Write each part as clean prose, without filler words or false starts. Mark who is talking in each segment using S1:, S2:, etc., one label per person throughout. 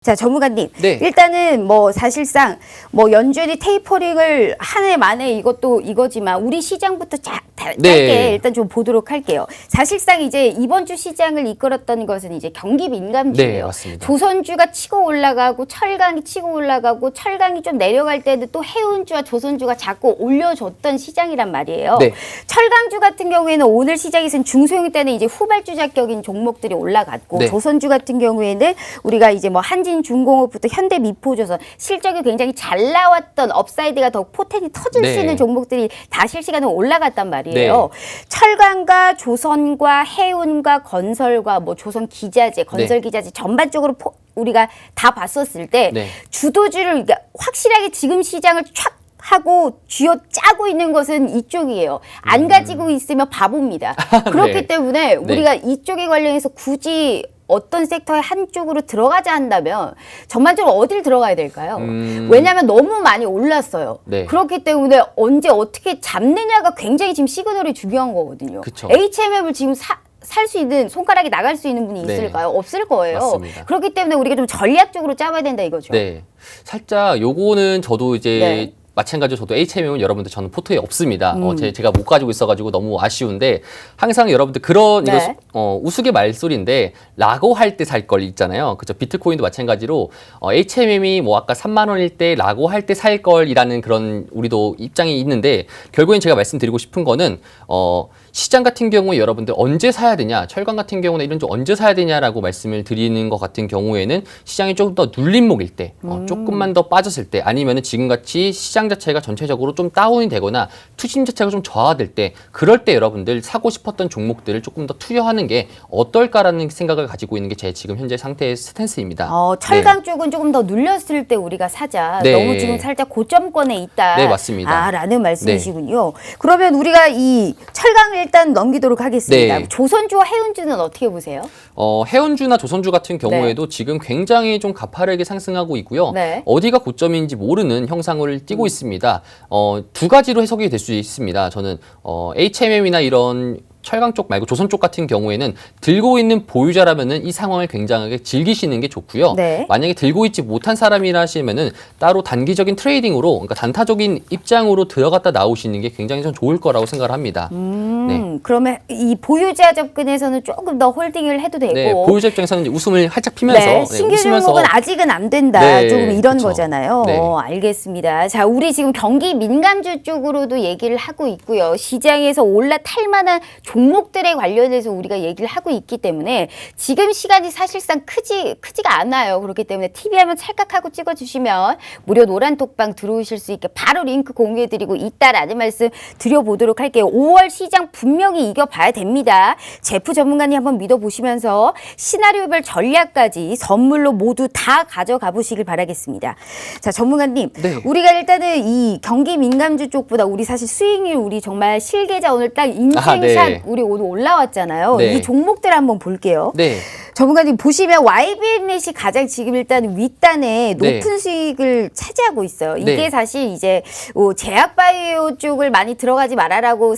S1: 자, 전문가님.
S2: 네.
S1: 일단은 뭐 사실상 뭐 연준이 테이퍼링을 한 해 만에 이것도 이거지만 우리 시장부터 짧게 일단 좀 보도록 할게요. 사실상 이제 이번 주 시장을 이끌었던 것은 이제 경기 민감주예요.
S2: 네, 맞습니다.
S1: 조선주가 치고 올라가고 철강이 치고 올라가고 철강이 좀 내려갈 때는 또 해운주와 조선주가 자꾸 올려줬던 시장이란 말이에요.
S2: 네.
S1: 철강주 같은 경우에는 오늘 시장에서는 중소형 때는 이제 후발주 자격인 종목들이 올라갔고
S2: 네.
S1: 조선주 같은 경우에는 우리가 이제 뭐 한진중공업부터 현대미포조선 실적이 굉장히 잘 나왔던 업사이드가 더 포텐이 터질
S2: 네.
S1: 수 있는 종목들이 다 실시간으로 올라갔단 말이에요.
S2: 네.
S1: 철강과 조선과 해운과 건설과 뭐 조선 기자재, 건설 기자재 전반적으로 우리가 다 봤었을 때
S2: 네.
S1: 주도주를 그러니까 확실하게 지금 시장을 촥 하고 쥐어 짜고 있는 것은 이쪽이에요. 안 가지고 있으면 바보입니다. 그렇기
S2: 네.
S1: 때문에
S2: 네.
S1: 우리가 이쪽에 관련해서 굳이 어떤 섹터의 한쪽으로 들어가자 한다면 전반적으로 어딜 들어가야 될까요? 왜냐하면 너무 많이 올랐어요.
S2: 네.
S1: 그렇기 때문에 언제 어떻게 잡느냐가 굉장히 지금 시그널이 중요한 거거든요.
S2: 그쵸.
S1: HMM을 지금 살 수 있는, 손가락이 나갈 수 있는 분이
S2: 네.
S1: 있을까요? 없을 거예요.
S2: 맞습니다.
S1: 그렇기 때문에 우리가 좀 전략적으로 짜봐야 된다 이거죠.
S2: 네. 살짝 요거는 저도 이제
S1: 네.
S2: 마찬가지로 저도 HMM은 여러분들 저는 포트에 없습니다. 제가 못 가지고 있어가지고 너무 아쉬운데 항상 여러분들 그런
S1: 네.
S2: 이거 우스개 말소리인데 라고 할 때 살 걸 있잖아요. 그죠? 비트코인도 마찬가지로 HMM이 뭐 아까 3만 원일 때 라고 할 때 살 걸이라는 그런 우리도 입장이 있는데 결국엔 제가 말씀드리고 싶은 거는 시장 같은 경우에 여러분들 언제 사야 되냐, 철강 같은 경우는 이런 쪽 언제 사야 되냐라고 말씀을 드리는 것 같은 경우에는 시장이 조금 더 눌림목일 때, 조금만 더 빠졌을 때, 아니면은 지금같이 시장 자체가 전체적으로 좀 다운이 되거나 투심 자체가 좀 저하될 때, 그럴 때 여러분들 사고 싶었던 종목들을 조금 더 투여하는 게 어떨까라는 생각을 가지고 있는 게 제 지금 현재 상태의 스탠스입니다.
S1: 철강 쪽은 조금 더 눌렸을 때 우리가 사자.
S2: 네.
S1: 너무 지금 살짝 고점권에 있다.
S2: 네, 맞습니다.
S1: 라는 말씀이시군요. 그러면 우리가 이 철강을 일단 넘기도록 하겠습니다.
S2: 네.
S1: 조선주와 해운주는 어떻게 보세요?
S2: 해운주나 조선주 같은 경우에도 지금 굉장히 좀 가파르게 상승하고 있고요.
S1: 네.
S2: 어디가 고점인지 모르는 형상을 띠고 있습니다. 두 가지로 해석이 될 수 있습니다. 저는 HMM이나 이런 철강 쪽 말고 조선 쪽 같은 경우에는 들고 있는 보유자라면은 이 상황을 굉장하게 즐기시는 게 좋고요.
S1: 네.
S2: 만약에 들고 있지 못한 사람이라 하시면은 따로 단기적인 트레이딩으로, 그러니까 단타적인 입장으로 들어갔다 나오시는 게 굉장히 좀 좋을 거라고 생각을 합니다. 네.
S1: 그러면 이 보유자 접근에서는 조금 더 홀딩을 해도 되고.
S2: 네, 보유자 입장에서는 이제 웃음을 활짝 피면서
S1: 네, 신규
S2: 웃으면서
S1: 종목은 아직은 안 된다.
S2: 네,
S1: 조금 이런
S2: 그쵸.
S1: 거잖아요.
S2: 네.
S1: 알겠습니다. 자, 우리 지금 경기 민감주 쪽으로도 얘기를 하고 있고요. 시장에서 올라탈 만한 종목들에 관련해서 우리가 얘기를 하고 있기 때문에 지금 시간이 사실상 크지가 않아요. 그렇기 때문에 TV 한번 찰칵하고 찍어주시면 무료 노란톡방 들어오실 수 있게 바로 링크 공유해드리고 있다라는 말씀 드려보도록 할게요. 5월 시장 분명히 이겨봐야 됩니다. 제프 전문가님 한번 믿어보시면서 시나리오별 전략까지 선물로 모두 다 가져가 보시길 바라겠습니다. 자, 전문가님.
S2: 네.
S1: 우리가 일단은 이 경기 민감주 쪽보다 우리 사실 수익률 우리 정말 실계자 오늘 딱 인증샷
S2: 네.
S1: 우리 오늘 올라왔잖아요.
S2: 네.
S1: 이 종목들 한번 볼게요.
S2: 네.
S1: 전문가님 보시면 YBN넷이 가장 지금 일단 윗단에 높은 수익을 차지하고 있어요. 이게
S2: 네.
S1: 사실 이제 제약바이오 쪽을 많이 들어가지 말아라고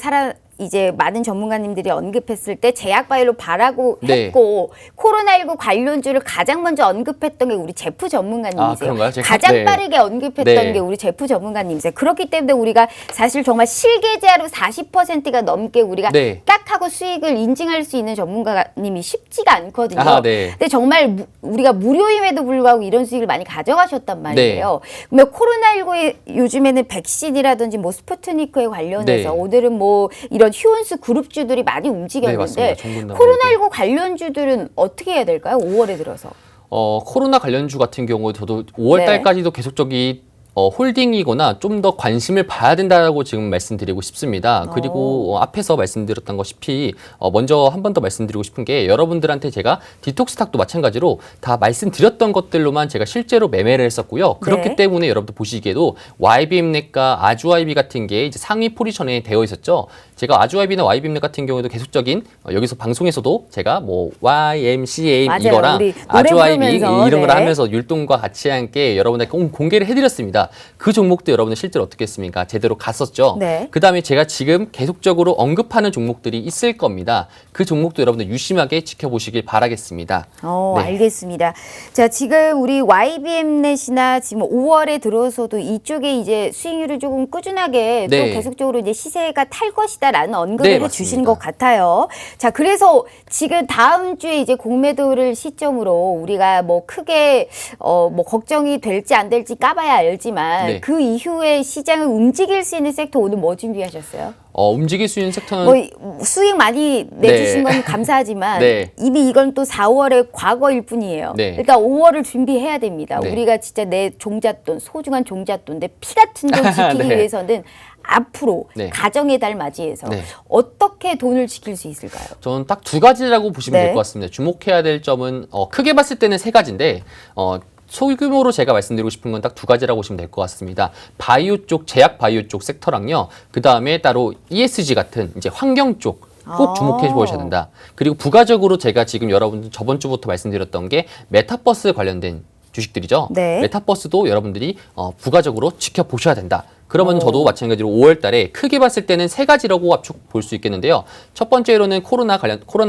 S1: 이제 많은 전문가님들이 언급했을 때 제약바이오로 바라고
S2: 네.
S1: 했고 코로나19 관련주를 가장 먼저 언급했던 게 우리 제프 전문가님이세요.
S2: 그런가요?
S1: 가장
S2: 네.
S1: 빠르게 언급했던
S2: 네.
S1: 게 우리 제프 전문가님이세요. 그렇기 때문에 우리가 사실 정말 실계자로 40%가 넘게 우리가
S2: 네.
S1: 딱 하고 수익을 인증할 수 있는 전문가님이 쉽지가 않거든요.
S2: 네.
S1: 근데 정말 우리가 무료임에도 불구하고 이런 수익을 많이 가져가셨단 말이에요. 그러면 코로나19에 요즘에는 백신이라든지 뭐 스푸트니크에 관련해서
S2: 네.
S1: 오늘은 뭐 이런 휴원수 그룹주들이 많이
S2: 네,
S1: 움직였는데
S2: 맞습니다. 종군당
S1: 코로나19 관련주들은 어떻게 해야 될까요? 5월에 들어서.
S2: 코로나 관련주 같은 경우 저도 5월
S1: 네.
S2: 달까지도 계속적인 홀딩이거나 좀 더 관심을 봐야 된다고 지금 말씀드리고 싶습니다. 그리고 앞에서 말씀드렸던 것이피 먼저 한 번 더 말씀드리고 싶은 게 여러분들한테 제가 디톡스탁도 마찬가지로 다 말씀드렸던 것들로만 제가 실제로 매매를 했었고요. 그렇기
S1: 네.
S2: 때문에 여러분들 보시기에도 YBM넷과 아주아이비 같은 게 이제 상위 포지션에 되어 있었죠. 제가 아주아이비나 YBM 같은 경우에도 계속적인 여기서 방송에서도 제가 뭐 YMCA
S1: 맞아요.
S2: 이거랑
S1: 우리
S2: 아주아이비
S1: 부르면서,
S2: 이런 걸
S1: 네.
S2: 하면서 율동과 같이 함께 여러분들 공개를 해드렸습니다. 그 종목도 여러분들 실제로 어떻게 했습니까? 제대로 갔었죠.
S1: 네.
S2: 그다음에 제가 지금 계속적으로 언급하는 종목들이 있을 겁니다. 그 종목도 여러분들 유심하게 지켜보시길 바라겠습니다. 네.
S1: 알겠습니다. 자, 지금 우리 YBM넷이나 지금 5월에 들어서도 이쪽에 이제 수익률을 조금 꾸준하게 또
S2: 네.
S1: 계속적으로 이제 시세가 탈 것이다라는 언급을
S2: 네,
S1: 해주시는
S2: 맞습니다.
S1: 것 같아요. 자, 그래서 지금 다음 주에 이제 공매도를 시점으로 우리가 뭐 크게 뭐 걱정이 될지 안 될지 까봐야 알지만
S2: 네.
S1: 그 이후에 시장을 움직일 수 있는 섹터 오늘 뭐 준비하셨어요?
S2: 움직일 수 있는 섹터는
S1: 뭐 수익 많이 내주신 건 감사하지만
S2: 네.
S1: 이미 이건 또 4월의 과거일 뿐이에요.
S2: 네.
S1: 일단 5월을 준비해야 됩니다.
S2: 네.
S1: 우리가 진짜 내 종잣돈, 소중한 종잣돈, 내 피 같은 돈 지키기
S2: 네.
S1: 위해서는 앞으로
S2: 네.
S1: 가정의 달 맞이해서
S2: 네.
S1: 어떻게 돈을 지킬 수 있을까요?
S2: 저는 딱 두 가지라고 보시면
S1: 네.
S2: 될 것 같습니다. 주목해야 될 점은 크게 봤을 때는 세 가지인데 소규모로 제가 말씀드리고 싶은 건 딱 두 가지라고 보시면 될 것 같습니다. 바이오 쪽, 제약 바이오 쪽 섹터랑요. 그 다음에 따로 ESG 같은 이제 환경 쪽. 꼭 주목해 보셔야 된다. 그리고 부가적으로 제가 지금 여러분들 저번 주부터 말씀드렸던 게 메타버스 관련된 주식들이죠.
S1: 네.
S2: 메타버스도 여러분들이 부가적으로 지켜보셔야 된다. 그러면 저도 마찬가지로 5월 달에 크게 봤을 때는 세 가지라고 압축 볼 수 있겠는데요. 첫 번째로는 코로나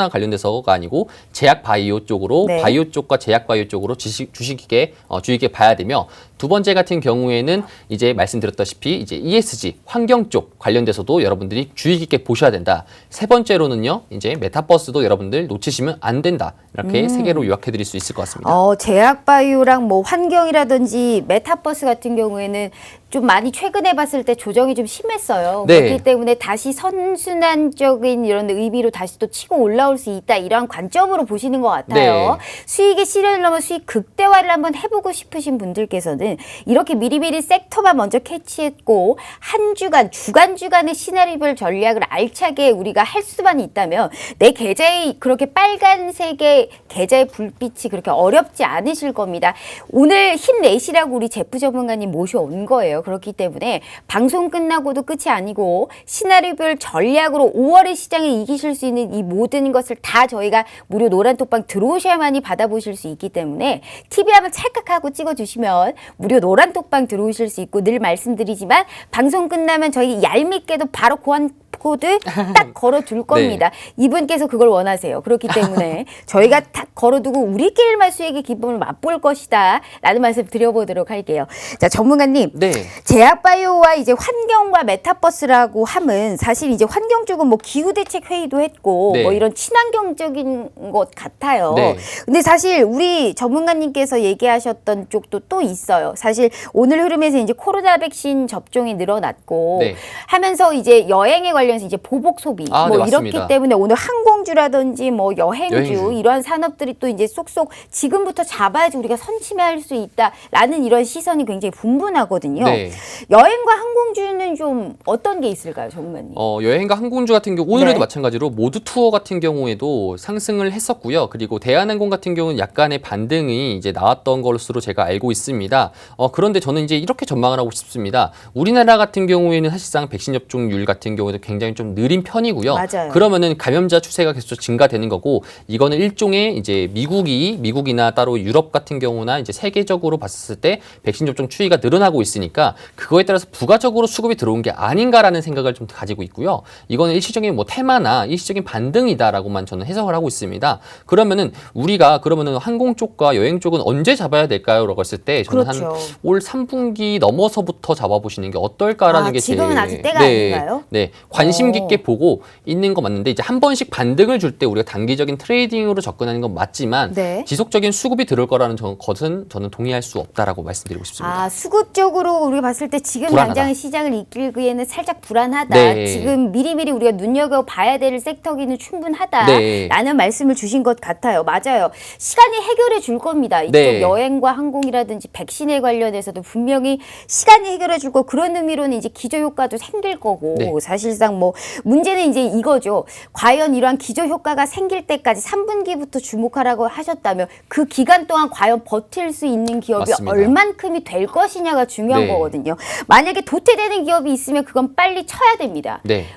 S2: 관련돼서가 아니고 제약 바이오 쪽으로
S1: 네.
S2: 바이오 쪽과 제약 바이오 쪽으로 주식에 주의 깊게 봐야 되며 두 번째 같은 경우에는 이제 말씀드렸다시피 이제 ESG 환경 쪽 관련돼서도 여러분들이 주의 깊게 보셔야 된다. 세 번째로는요. 이제 메타버스도 여러분들 놓치시면 안 된다. 이렇게 세 개로 요약해 드릴 수 있을 것 같습니다.
S1: 제약 바이오랑 뭐 환경이라든지 메타버스 같은 경우에는 좀 많이 최근에 봤을 때 조정이 좀 심했어요.
S2: 네.
S1: 그렇기 때문에 다시 선순환적인 이런 의미로 다시 또 치고 올라올 수 있다. 이런 관점으로 보시는 것 같아요.
S2: 네.
S1: 수익의 시련을 넘어 수익 극대화를 한번 해보고 싶으신 분들께서는 이렇게 미리미리 섹터만 먼저 캐치했고 한 주간의 시나리오별 전략을 알차게 우리가 할 수만 있다면 내 계좌에 그렇게 빨간색의 계좌의 불빛이 그렇게 어렵지 않으실 겁니다. 오늘 힘내시라고 우리 제프 전문가님 모셔온 거예요. 그렇기 때문에 방송 끝나고도 끝이 아니고 시나리오별 전략으로 5월의 시장에 이기실 수 있는 이 모든 것을 다 저희가 무료 노란톡방 들어오셔야만이 받아보실 수 있기 때문에 TV 한번 찰칵하고 찍어주시면 무료 노란톡방 들어오실 수 있고 늘 말씀드리지만 방송 끝나면 저희 얄밉게도 바로 고안 코드 딱 걸어둘 겁니다. 이분께서 그걸 원하세요. 그렇기 때문에 저희가 딱 걸어두고 우리끼리만 수익의 기쁨을 맛볼 것이다 라는 말씀 드려보도록 할게요. 자, 전문가님.
S2: 네.
S1: 제약바이오와 이제 환경과 메타버스라고 함은 사실 이제 환경 쪽은 뭐 기후대책 회의도 했고
S2: 네.
S1: 뭐 이런 친환경적인 것 같아요.
S2: 네.
S1: 근데 사실 우리 전문가님께서 얘기하셨던 쪽도 또 있어요. 사실 오늘 흐름에서 이제 코로나 백신 접종이 늘어났고
S2: 네.
S1: 하면서 이제 여행에 관련해서 이제 보복 소비
S2: 네,
S1: 뭐
S2: 맞습니다.
S1: 이렇기 때문에 오늘 항공주라든지 뭐 여행주 이러한 산업들이 또 이제 쏙쏙 지금부터 잡아야지 우리가 선침해할 수 있다라는 이런 시선이 굉장히 분분하거든요.
S2: 네.
S1: 여행과 항공주는 좀 어떤 게 있을까요, 전문가님?
S2: 여행과 항공주 같은 경우 오늘에도
S1: 네.
S2: 마찬가지로 모두 투어 같은 경우에도 상승을 했었고요. 그리고 대한항공 같은 경우는 약간의 반등이 이제 나왔던 것으로 제가 알고 있습니다. 그런데 저는 이제 이렇게 전망을 하고 싶습니다. 우리나라 같은 경우에는 사실상 백신 접종률 같은 경우에도 굉장히 좀 느린 편이고요.
S1: 맞아요.
S2: 그러면은 감염자 추세가 계속 증가되는 거고 이거는 일종의 이제 미국이나 따로 유럽 같은 경우나 이제 세계적으로 봤을 때 백신 접종 추이가 늘어나고 있으니까 그거에 따라서 부가적으로 수급이 들어온 게 아닌가라는 생각을 좀 가지고 있고요. 이거는 일시적인 뭐 테마나 일시적인 반등이다라고만 저는 해석을 하고 있습니다. 그러면은 우리가 그러면은 항공 쪽과 여행 쪽은 언제 잡아야 될까요?라고 했을 때 저는
S1: 그렇죠.
S2: 한 올 3분기 넘어서부터 잡아보시는 게 어떨까라는 게
S1: 지금은
S2: 제일
S1: 아직 때가 아닌가요?
S2: 네, 관심 깊게 보고 있는 거 맞는데 이제 한 번씩 반등을 줄 때 우리가 단기적인 트레이딩으로 접근하는 건 맞지만
S1: 네.
S2: 지속적인 수급이 들어올 거라는 것은 저는 동의할 수 없다라고 말씀드리고 싶습니다.
S1: 수급적으로 우리가 봤을 때 지금
S2: 불안하다.
S1: 당장의 시장을 이끌기에는 살짝 불안하다.
S2: 네.
S1: 지금 미리미리 우리가 눈여겨봐야 될 섹터기는 충분하다.
S2: 네.
S1: 라는 말씀을 주신 것 같아요. 맞아요. 시간이 해결해 줄 겁니다. 이쪽
S2: 네.
S1: 여행과 항공이라든지 백신에 관련해서도 분명히 시간이 해결해 줄 거 그런 의미로는 이제 기저효과도 생길 거고
S2: 네.
S1: 사실상 뭐 문제는 이제 이거죠. 과연 이러한 기저효과가 생길 때까지 3분기부터 주목하라고 하셨다면 그 기간 동안 과연 버틸 수 있는 기업이
S2: 맞습니다.
S1: 얼만큼이 될 것이냐가 중요한
S2: 네.
S1: 거거든요. 만약에 도태되는 기업이 있으면 그건 빨리 쳐야 됩니다.
S2: 네.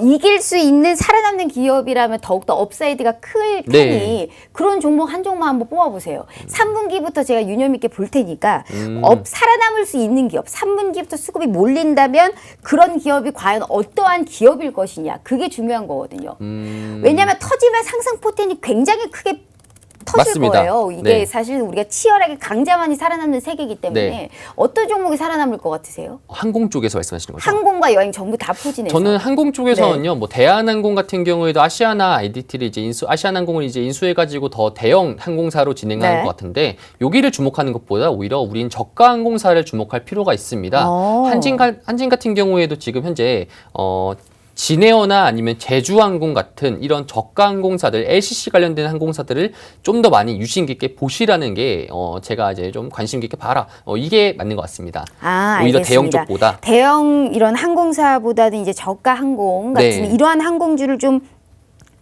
S1: 이길 수 있는 살아남는 기업이라면 더욱더 업사이드가 클 테니
S2: 네.
S1: 그런 종목 한 종목 한번 뽑아보세요. 3분기부터 제가 유념 있게 볼 테니까 살아남을 수 있는 기업, 3분기부터 수급이 몰린다면 그런 기업이 과연 어떠한 기업일 것이냐. 그게 중요한 거거든요. 왜냐하면 터지면 상승 포텐이 굉장히 크게 터질
S2: 맞습니다.
S1: 거예요. 이게
S2: 네.
S1: 사실 우리가 치열하게 강자만이 살아남는 세계이기 때문에
S2: 네.
S1: 어떤 종목이 살아남을 것 같으세요?
S2: 항공 쪽에서 말씀하시는 거죠?
S1: 항공과 여행 전부 다 포진해서.
S2: 저는 항공 쪽에서는요, 뭐 대한항공 같은 경우에도 아시아나 아이디티를 이제 아시아나항공을 이제 인수해가지고 더 대형 항공사로 진행하는
S1: 네.
S2: 것 같은데 여기를 주목하는 것보다 오히려 우린 저가 항공사를 주목할 필요가 있습니다. 한진 같은 경우에도 지금 현재 진에어나 아니면 제주항공 같은 이런 저가 항공사들, LCC 관련된 항공사들을 좀 더 많이 유심 깊게 보시라는 게 제가 이제 좀 관심 깊게 봐라. 이게 맞는 것 같습니다. 오히려
S1: 알겠습니다.
S2: 대형 쪽보다.
S1: 대형 이런 항공사보다는 이제 저가 항공 같은
S2: 네.
S1: 이러한 항공주를 좀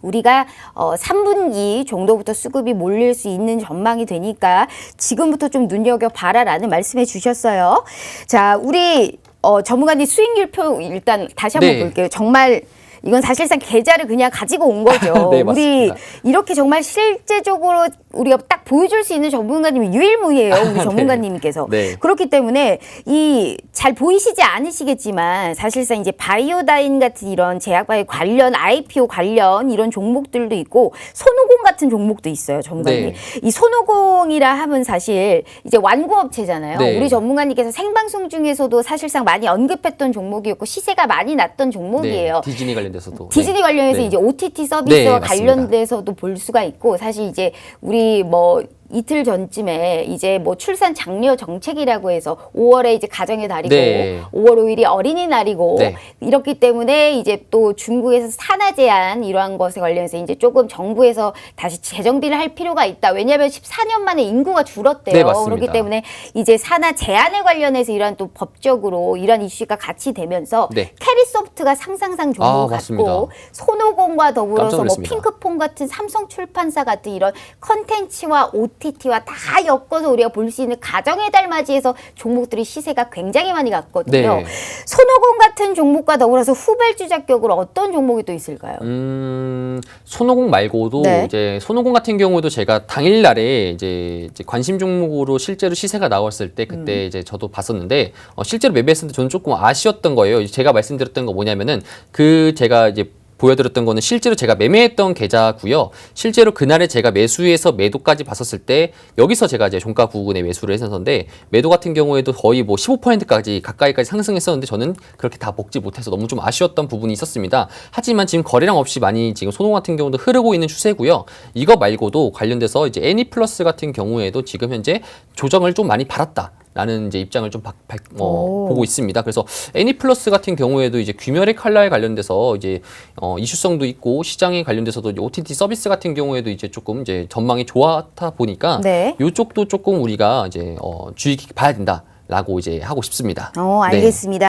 S1: 우리가 3분기 정도부터 수급이 몰릴 수 있는 전망이 되니까 지금부터 좀 눈여겨봐라라는 말씀해 주셨어요. 자, 우리 전문가님 수익률표 일단 다시 한번
S2: 네.
S1: 볼게요. 정말 이건 사실상 계좌를 그냥 가지고 온 거죠.
S2: 네,
S1: 우리
S2: 맞습니다.
S1: 이렇게 정말 실제적으로 우리가 딱 보여줄 수 있는 전문가님이 유일무이해요. 우리 전문가님께서.
S2: 네.
S1: 그렇기 때문에 이 잘 보이시지 않으시겠지만 사실상 이제 바이오다인 같은 이런 제약바이오 관련 IPO 관련 이런 종목들도 있고 손오공 같은 종목도 있어요. 전문가님.
S2: 네.
S1: 이 손오공이라 하면 사실 이제 완구업체잖아요.
S2: 네.
S1: 우리 전문가님께서 생방송 중에서도 사실상 많이 언급했던 종목이었고 시세가 많이 났던 종목이에요.
S2: 네, 디즈니 관련돼서도.
S1: 디즈니
S2: 네.
S1: 관련해서
S2: 네.
S1: 이제 OTT 서비스와
S2: 네, 맞습니다.
S1: 관련돼서도 볼 수가 있고 사실 이제 우리 뭐 이틀 전쯤에 이제 뭐 출산 장려 정책이라고 해서 5월에 이제 가정의 달이고
S2: 네.
S1: 5월 5일이 어린이날이고
S2: 네.
S1: 이렇기 때문에 이제 또 중국에서 산하 제한 이러한 것에 관련해서 이제 조금 정부에서 다시 재정비를 할 필요가 있다. 왜냐하면 14년 만에 인구가 줄었대요.
S2: 네, 맞습니다.
S1: 그렇기 때문에 이제 산하 제한에 관련해서 이러한 또 법적으로 이러한 이슈가 같이 되면서
S2: 네.
S1: 캐리소프트가 상상상 종목을
S2: 맞습니다.
S1: 갖고 손오공과 더불어서
S2: 깜짝
S1: 뭐
S2: 놀랐습니다.
S1: 핑크퐁 같은 삼성출판사 같은 이런 컨텐츠와 OTT와 다 엮어서 우리가 볼 수 있는 가정의 달 맞이해서 종목들이 시세가 굉장히 많이 갔거든요.
S2: 네.
S1: 손오공 같은 종목과 더불어서 후발주 자격으로 어떤 종목이 또 있을까요?
S2: 손오공 말고도
S1: 네.
S2: 이제 손오공 같은 경우도 제가 당일날에 이제 관심 종목으로 실제로 시세가 나왔을 때 그때 이제 저도 봤었는데 실제로 매매했을 때 저는 조금 아쉬웠던 거예요. 제가 말씀드렸던 거 뭐냐면은 제가 이제 보여드렸던 거는 실제로 제가 매매했던 계좌고요. 실제로 그날에 제가 매수해서 매도까지 봤었을 때 여기서 제가 이제 종가 부근에 매수를 했었는데 매도 같은 경우에도 거의 뭐 15%까지 가까이까지 상승했었는데 저는 그렇게 다 먹지 못해서 너무 좀 아쉬웠던 부분이 있었습니다. 하지만 지금 거래량 없이 많이 지금 손오공 같은 경우도 흐르고 있는 추세고요. 이거 말고도 관련돼서 이제 애니플러스 같은 경우에도 지금 현재 조정을 좀 많이 받았다. 라는 이제 입장을 좀 보고 있습니다. 그래서 애니플러스 같은 경우에도 이제 귀멸의 칼날에 관련돼서 이제 이슈성도 있고 시장에 관련돼서도 이제 OTT 서비스 같은 경우에도 이제 조금 이제 전망이 좋았다 보니까
S1: 네.
S2: 이쪽도 조금 우리가 이제 주의 깊게 봐야 된다라고 이제 하고 싶습니다.
S1: 알겠습니다.